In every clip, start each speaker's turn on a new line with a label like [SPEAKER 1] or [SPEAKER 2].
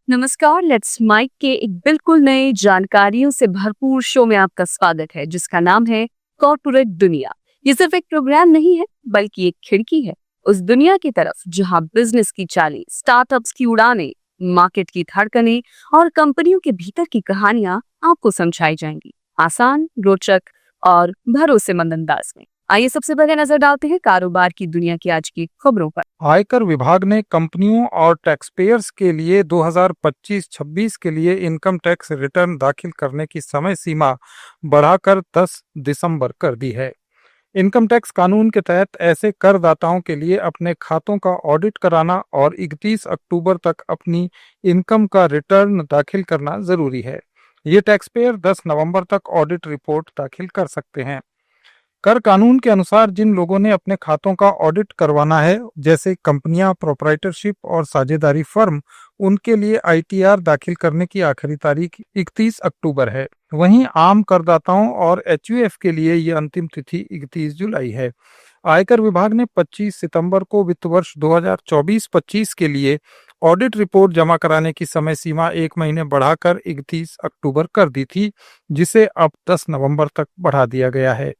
[SPEAKER 1] नमस्कार, let's mic के एक बिल्कुल नए जानकारियों से भरपूर शो में आपका स्वागत है जिसका नाम है कॉर्पोरेट दुनिया। ये सिर्फ एक प्रोग्राम नहीं है बल्कि एक खिड़की है उस दुनिया की तरफ जहां बिजनेस की चालें, स्टार्टअप्स की उड़ानें, मार्केट की धड़कनें और कंपनियों के भीतर की कहानियां आपको समझाई जाएंगी आसान, रोचक और भरोसेमंद अंदाज में। आइए सबसे पहले नजर डालते हैं कारोबार की दुनिया की आज की खबरों पर।
[SPEAKER 2] आयकर विभाग ने कंपनियों और टैक्सपेयर्स के लिए 2025-26 के लिए इनकम टैक्स रिटर्न दाखिल करने की समय सीमा बढ़ाकर 10 दिसंबर कर दी है। इनकम टैक्स कानून के तहत ऐसे करदाताओं के लिए अपने खातों का ऑडिट कराना और 31 अक्टूबर तक अपनी इनकम का रिटर्न दाखिल करना जरूरी है। ये टैक्सपेयर 10 नवंबर तक ऑडिट रिपोर्ट दाखिल कर सकते हैं। कर कानून के अनुसार जिन लोगों ने अपने खातों का ऑडिट करवाना है, जैसे कंपनियां, प्रोप्राइटरशिप और साझेदारी फर्म, उनके लिए आईटीआर दाखिल करने की आखिरी तारीख 31 अक्टूबर है। वहीं आम करदाताओं और एचयूएफ के लिए ये अंतिम तिथि 31 जुलाई है। आयकर विभाग ने 25 सितंबर को वित्त वर्ष 2024-25 के लिए ऑडिट रिपोर्ट जमा कराने की समय सीमा 1 महीने बढ़ाकर 31 अक्टूबर कर दी थी, जिसे अब 10 नवंबर तक बढ़ा दिया गया है।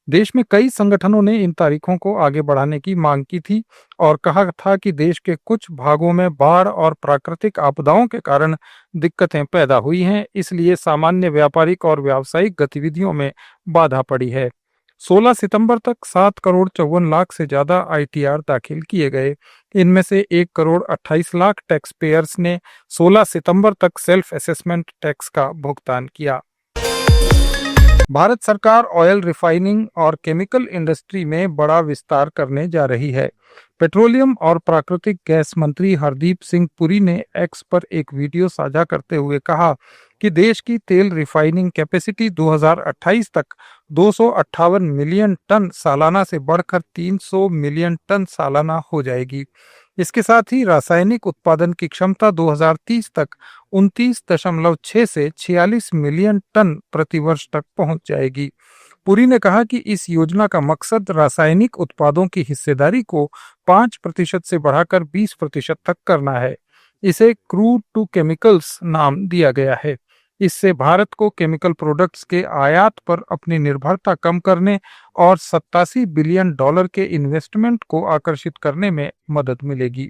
[SPEAKER 2] देश में कई संगठनों ने इन तारीखों को आगे बढ़ाने की मांग की थी और कहा था कि देश के कुछ भागों में बाढ़ और प्राकृतिक आपदाओं के कारण दिक्कतें पैदा हुई हैं, इसलिए सामान्य व्यापारिक और व्यावसायिक गतिविधियों में बाधा पड़ी है। 16 सितंबर तक 7 करोड़ 54 लाख से ज्यादा आईटीआर दाखिल किए गए। इनमें से 1 करोड़ 28 लाख टैक्स पेयर्स ने 16 सितंबर तक सेल्फ असेसमेंट टैक्स का भुगतान किया। भारत सरकार ऑयल रिफाइनिंग और केमिकल इंडस्ट्री में बड़ा विस्तार करने जा रही है। पेट्रोलियम और प्राकृतिक गैस मंत्री हरदीप सिंह पुरी ने एक्स पर एक वीडियो साझा करते हुए कहा कि देश की तेल रिफाइनिंग कैपेसिटी 2028 तक 258 मिलियन टन सालाना से बढ़कर 300 मिलियन टन सालाना हो जाएगी। इसके साथ ही रासायनिक उत्पादन की क्षमता 2030 तक 29.6 से 46 मिलियन टन प्रतिवर्ष तक पहुंच जाएगी। पुरी ने कहा कि इस योजना का मकसद रासायनिक उत्पादों की हिस्सेदारी को 5% से बढ़ाकर 20% तक करना है। इसे क्रूड टू केमिकल्स नाम दिया गया है। इससे भारत को केमिकल प्रोडक्ट्स के आयात पर अपनी निर्भरता कम करने और $87 बिलियन के इन्वेस्टमेंट को आकर्षित करने में मदद मिलेगी।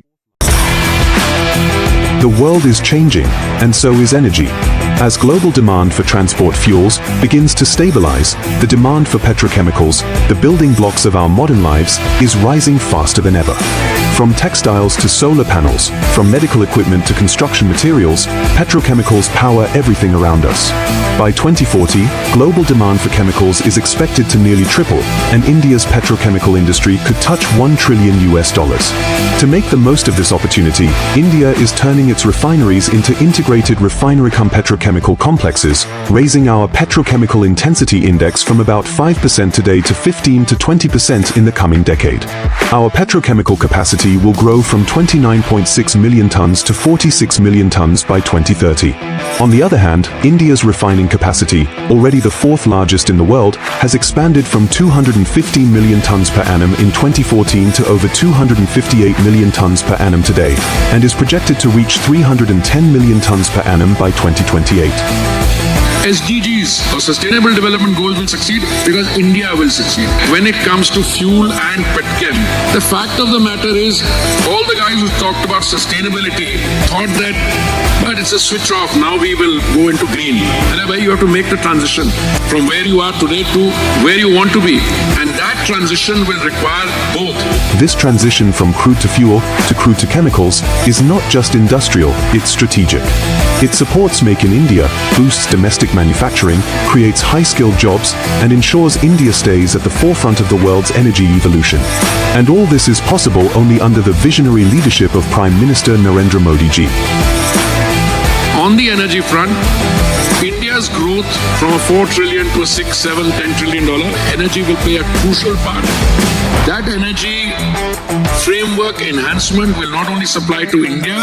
[SPEAKER 3] The world is changing, and so is energy. As global demand for transport fuels begins to stabilize, the demand for petrochemicals, the building blocks of our modern lives, is rising faster than ever. From textiles to solar panels, from medical equipment to construction materials, petrochemicals power everything around us. By 2040, global demand for chemicals is expected to nearly triple, and India's petrochemical industry could touch $1 trillion. To make the most of this opportunity, India is turning its refineries into integrated refinery-cum-petrochemical complexes, raising our petrochemical intensity index from about 5% today to 15 to 20% in the coming decade. Our petrochemical capacity will grow from 29.6 million tons to 46 million tons by 2030. On the other hand, India's refining capacity, already the fourth largest in the world, has expanded from 215 million tons per annum in 2014 to over 258 million tons per annum today, and is projected to reach 310 million tons per annum by 2028.
[SPEAKER 4] SDGs or Sustainable Development Goals will succeed because India will succeed. When it comes to fuel and petchem, the fact of the matter is all the guys who talked about sustainability thought that but it's a switch off, now we will go into green. And where you have to make the transition from where you are today to where you want to be. And that transition will require both.
[SPEAKER 3] This transition from crude to fuel to crude to chemicals is not just industrial, it's strategic. It supports Make in India, boosts domestic manufacturing, creates high-skilled jobs, and ensures India stays at the forefront of the world's energy evolution. And all this is possible only under the visionary leadership of Prime Minister Narendra Modi ji.
[SPEAKER 4] On the energy front, India's growth from a 4 trillion to a 6, 7, 10 trillion dollar, energy will play a crucial part. That energy framework enhancement will not only supply to India,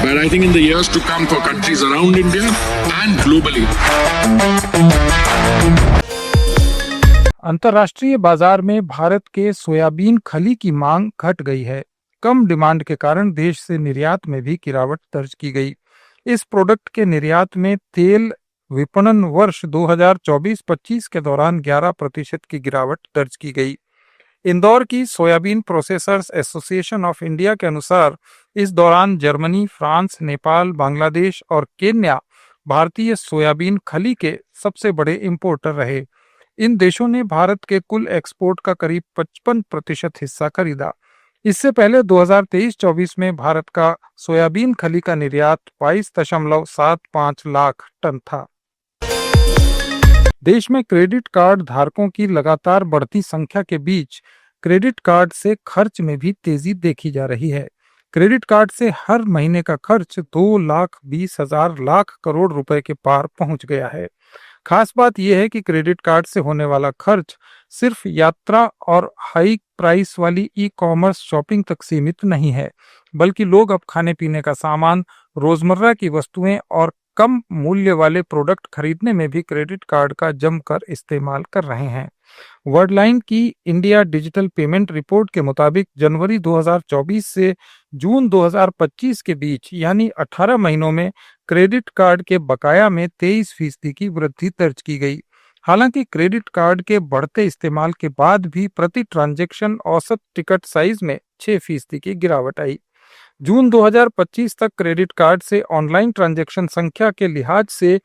[SPEAKER 4] but I think in the years to come for countries around India and globally.
[SPEAKER 2] अंतर्राष्ट्रीय बाजार में भारत के soybean खली की मांग घट गई है। कम डिमांड के कारण देश से निर्यात में भी गिरावट दर्ज की गई। इस प्रोडक्ट के निर्यात में तेल विपणन वर्ष 2024-25 के दौरान 11% की गिरावट दर्ज की गई। इंदौर की soybean processors association of India के अनुसार इस दौरान जर्मनी, फ्रांस, नेपाल, बांग्लादेश और केन्या भारतीय सोयाबीन खली के सबसे बड़े इंपोर्टर रहे। इन देशों ने भारत के कुल एक्सपोर्ट का करीब 55% हिस्सा खरीदा। इससे पहले 2023-24 में भारत का सोयाबीन खली का निर्यात 22.75 लाख टन था। देश में क्रेडिट कार्ड धारकों की लगातार बढ़ती संख्या के बीच क्रेडिट कार्ड से खर्च में भी तेजी देखी जा रही है। क्रेडिट कार्ड से हर महीने का खर्च 2,20,000 लाख करोड़ रुपए के पार पहुंच गया है। खास बात यह है कि क्रेडिट कार्ड से होने वाला खर्च सिर्फ यात्रा और हाई प्राइस वाली ई कॉमर्स शॉपिंग तक सीमित नहीं है, बल्कि लोग अब खाने पीने का सामान, रोजमर्रा की वस्तुएं और कम मूल्य वाले प्रोडक्ट खरीदने में भी क्रेडिट कार्ड का जमकर इस्तेमाल कर रहे हैं। वर्ल्डलाइन की इंडिया डिजिटल पेमेंट रिपोर्ट के मुताबिक जनवरी 2024 से जून 2025 के बीच यानी 18 महीनों में क्रेडिट कार्ड के बकाया में 23% की वृद्धि दर्ज की गई। हालांकि क्रेडिट कार्ड के बढ़ते इस्तेमाल के बाद भी प्रति ट्रांजैक्शन औसत टिकट साइज में 6% की गिरावट आई। जून 2025 तक क्रेडिट कार्ड से ऑनलाइन ट्रांजैक्शन संख्या के लिहाज से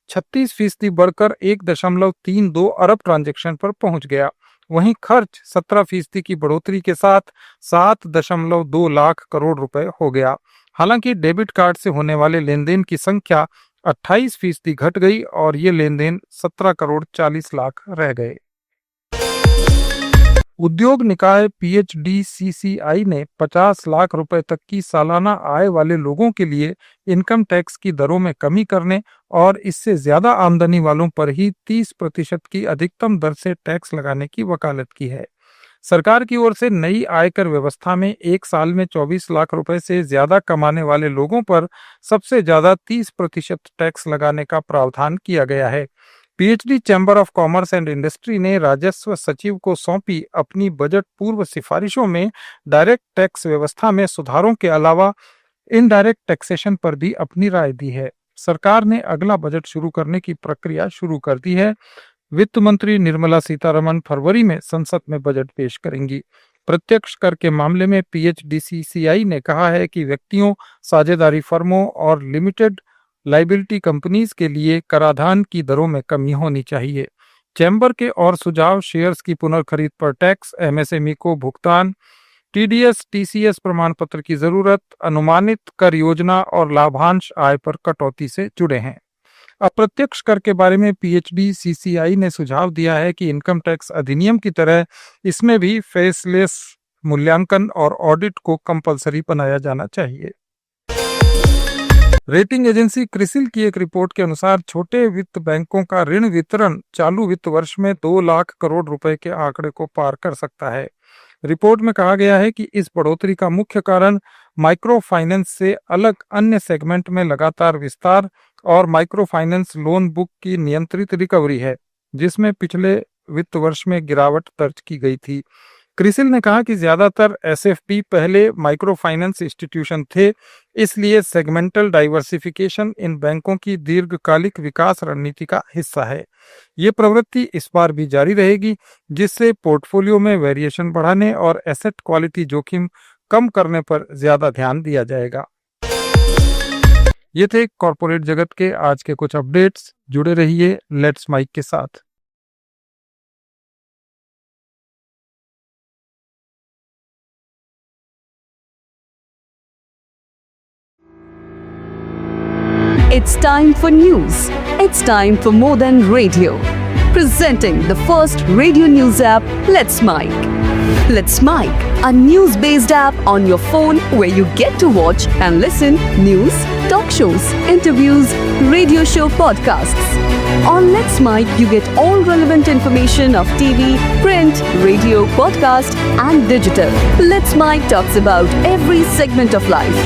[SPEAKER 2] 36% बढ़कर 1.32 अरब ट्रांजैक्शन पर पहुंच गया। वहीं खर्च 17% की बढ़ोतरी के साथ 7.2 लाख करोड़ रुपए हो गया। हालांकि डेबिट कार्ड से होने वाले लेन देन की संख्या 28% घट गई और ये लेन देन 17 करोड़ 40 लाख रह गए। उद्योग निकाय PHDCCI ने 50 लाख रुपए तक की सालाना आय वाले लोगों के लिए इनकम टैक्स की दरों में कमी करने और इससे ज्यादा आमदनी वालों पर ही 30% की अधिकतम दर से टैक्स लगाने की वकालत की है। सरकार की ओर से नई आयकर व्यवस्था में एक साल में 24 लाख रुपए से ज्यादा कमाने वाले लोगों पर सबसे ज्यादा 30% टैक्स लगाने का प्रावधान किया गया है। PhD chamber of commerce and industry ने राजस्व सचिव को सौंपी अपनी बजट पूर्व सिफारिशों में डायरेक्ट टैक्स व्यवस्था में सुधारों के अलावा इनडायरेक्ट टैक्सेशन पर भी अपनी राय दी है। सरकार ने अगला बजट शुरू करने की प्रक्रिया शुरू कर दी है। वित्त मंत्री निर्मला सीतारमण फरवरी में संसद में बजट पेश करेंगी। प्रत्यक्ष कर के मामले में PHDCCI ने कहा है कि व्यक्तियों, साझेदारी फर्मों और लिमिटेड लाइबिलिटी कंपनीज के लिए कराधान की दरों में कमी होनी चाहिए। चैम्बर के और सुझाव शेयर्स की पुनर्खरीद पर टैक्स, MSME को भुगतान, TDS TCS प्रमाण पत्र की जरूरत, अनुमानित कर योजना और लाभांश आय पर कटौती से जुड़े हैं। अप्रत्यक्ष कर के बारे में PHDCCI ने सुझाव दिया है कि इनकम टैक्स अधिनियम की तरह इसमें भी फेसलेस मूल्यांकन और ऑडिट को कंपलसरी बनाया जाना चाहिए। रेटिंग एजेंसी क्रिसिल की एक रिपोर्ट के अनुसार छोटे वित्त बैंकों का ऋण वितरण चालू वित्त वर्ष में 2 लाख करोड़ रुपए के आंकड़े को पार कर सकता है। रिपोर्ट में कहा गया है कि इस बढ़ोतरी का मुख्य कारण माइक्रो फाइनेंस से अलग अन्य सेगमेंट में लगातार विस्तार और माइक्रो फाइनेंस लोन बुक की नियंत्रित रिकवरी है, जिसमें पिछले वित्त वर्ष में गिरावट दर्ज की गई थी। क्रिसिल ने कहा कि ज्यादातर SFB पहले माइक्रो फाइनेंस इंस्टीट्यूशन थे, इसलिए सेगमेंटल डाइवर्सिफिकेशन इन बैंकों की दीर्घकालिक विकास रणनीति का हिस्सा है। ये प्रवृत्ति इस बार भी जारी रहेगी, जिससे पोर्टफोलियो में वेरिएशन बढ़ाने और एसेट क्वालिटी जोखिम कम करने पर ज्यादा ध्यान दिया जाएगा। ये थे कॉर्पोरेट जगत के आज के कुछ अपडेट्स। जुड़े रहिए लेट्स माइक के साथ।
[SPEAKER 1] It's time for news. It's time for more than radio. Presenting the first radio news app, Let's Mike. Let's Mike, a news-based app on your phone where you get to watch and listen news, talk shows, interviews, radio show podcasts. On Let's Mike, you get all relevant information of TV, print, radio, podcast and digital. Let's Mike talks about every segment of life.